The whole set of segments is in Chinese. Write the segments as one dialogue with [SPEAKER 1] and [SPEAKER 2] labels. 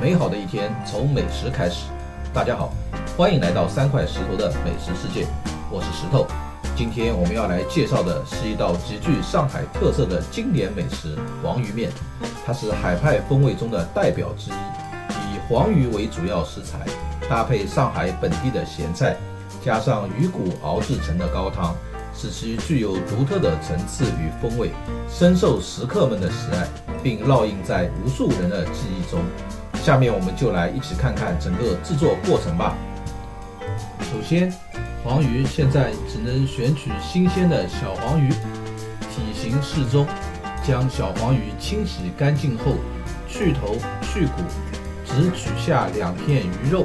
[SPEAKER 1] 美好的一天从美食开始。大家好，欢迎来到3块石头的美食世界，我是石头。今天我们要来介绍的是一道极具上海特色的经典美食——黄鱼面。它是海派风味中的代表之一，以黄鱼为主要食材，搭配上海本地的咸菜，加上鱼骨熬制成的高汤，使其具有独特的层次与风味，深受食客们的喜爱，并烙印在无数人的记忆中。下面我们就来一起看看整个制作过程吧。首先，黄鱼现在只能选取新鲜的小黄鱼，体型适中。将小黄鱼清洗干净后，去头去骨，只取下2片鱼肉。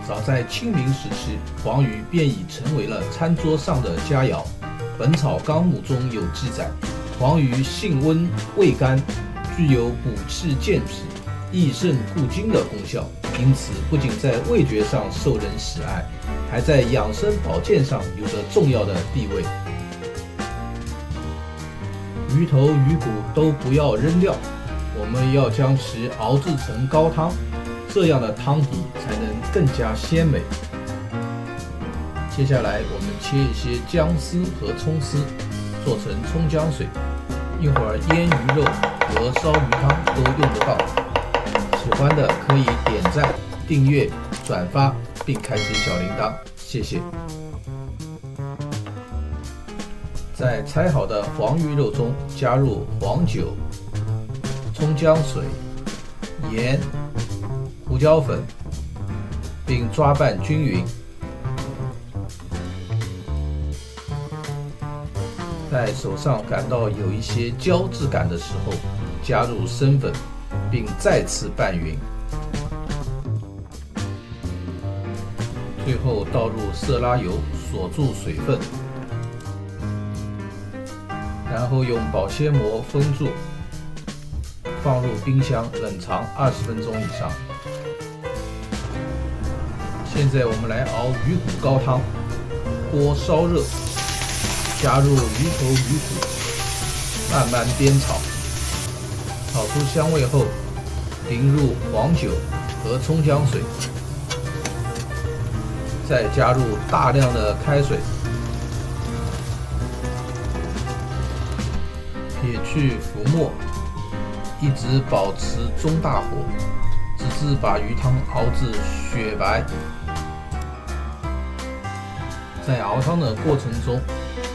[SPEAKER 1] 早在清明时期，黄鱼便已成为了餐桌上的佳肴。《本草纲目》中有记载，黄鱼性温味甘，具有补气健脾、益肾固精的功效，因此不仅在味觉上受人喜爱，还在养生保健上有着重要的地位。鱼头鱼骨都不要扔掉，我们要将其熬制成高汤，这样的汤底才能更加鲜美。接下来我们切一些姜丝和葱丝，做成葱姜水，一会儿腌鱼肉和烧鱼汤都用得到。喜欢的可以点赞、订阅、转发并开启小铃铛，谢谢。在拆好的黄鱼肉中加入黄酒、葱姜水、盐、胡椒粉，并抓拌均匀。在手上感到有一些胶质感的时候，加入生粉，并再次拌匀。最后倒入色拉油锁住水分，然后用保鲜膜封住，放入冰箱冷藏20分钟以上。现在我们来熬鱼骨高汤，锅烧热，加入鱼头鱼骨，慢慢煸炒，炒出香味后，淋入黄酒和葱姜水，再加入大量的开水，撇去浮沫，一直保持中大火，直至把鱼汤熬至雪白。在熬汤的过程中，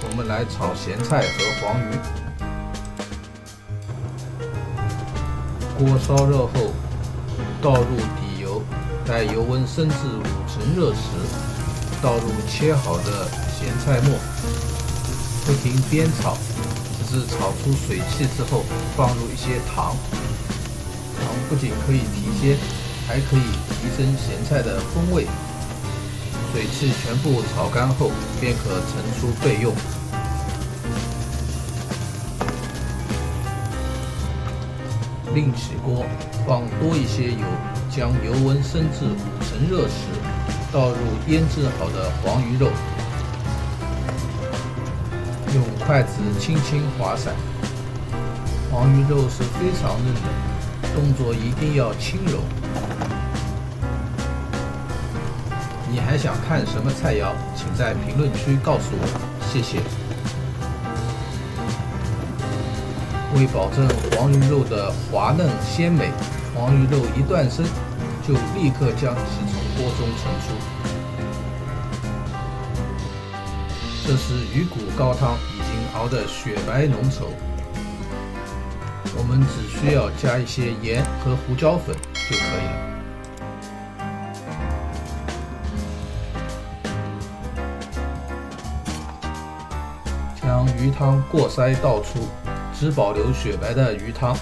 [SPEAKER 1] 我们来炒咸菜和黄鱼。锅烧热后，倒入底油，待油温升至5成热时，倒入切好的咸菜末，不停煸炒，直至炒出水汽之后，放入一些糖。糖不仅可以提鲜，还可以提升咸菜的风味。水汽全部炒干后，便可盛出备用。另起锅，放多一些油，将油温升至5成热时，倒入腌制好的黄鱼肉，用筷子轻轻划散。黄鱼肉是非常嫩的，动作一定要轻柔。你还想看什么菜肴？请在评论区告诉我，谢谢。为保证黄鱼肉的滑嫩鲜美，黄鱼肉一断生，就立刻将其从锅中盛出。这时鱼骨高汤已经熬得雪白浓稠，我们只需要加一些盐和胡椒粉就可以了。将鱼汤过筛倒出，只保留雪白的鱼汤。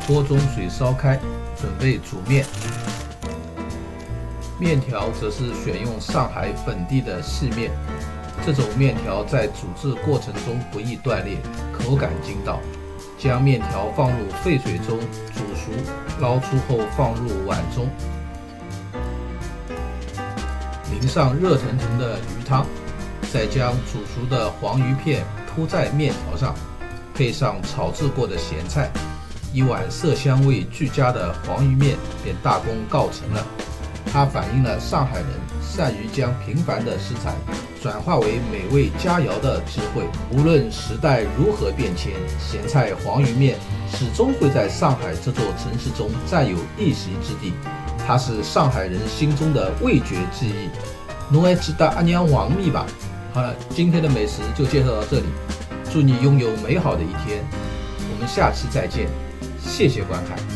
[SPEAKER 1] 锅中水烧开，准备煮面。面条则是选用上海本地的细面，这种面条在煮制过程中不易断裂，口感筋道。将面条放入沸水中煮熟，捞出后放入碗中。淋上热腾腾的鱼汤，再将煮熟的黄鱼片铺在面条上，配上炒制过的咸菜，一碗色香味俱佳的黄鱼面便大功告成了。它反映了上海人善于将平凡的食材转化为美味佳肴的智慧。无论时代如何变迁，咸菜黄鱼面始终会在上海这座城市中占有一席之地。它是上海人心中的味觉记忆。侬还记得阿娘黄面吧？好了，今天的美食就介绍到这里，祝你拥有美好的一天，我们下期再见，谢谢观看。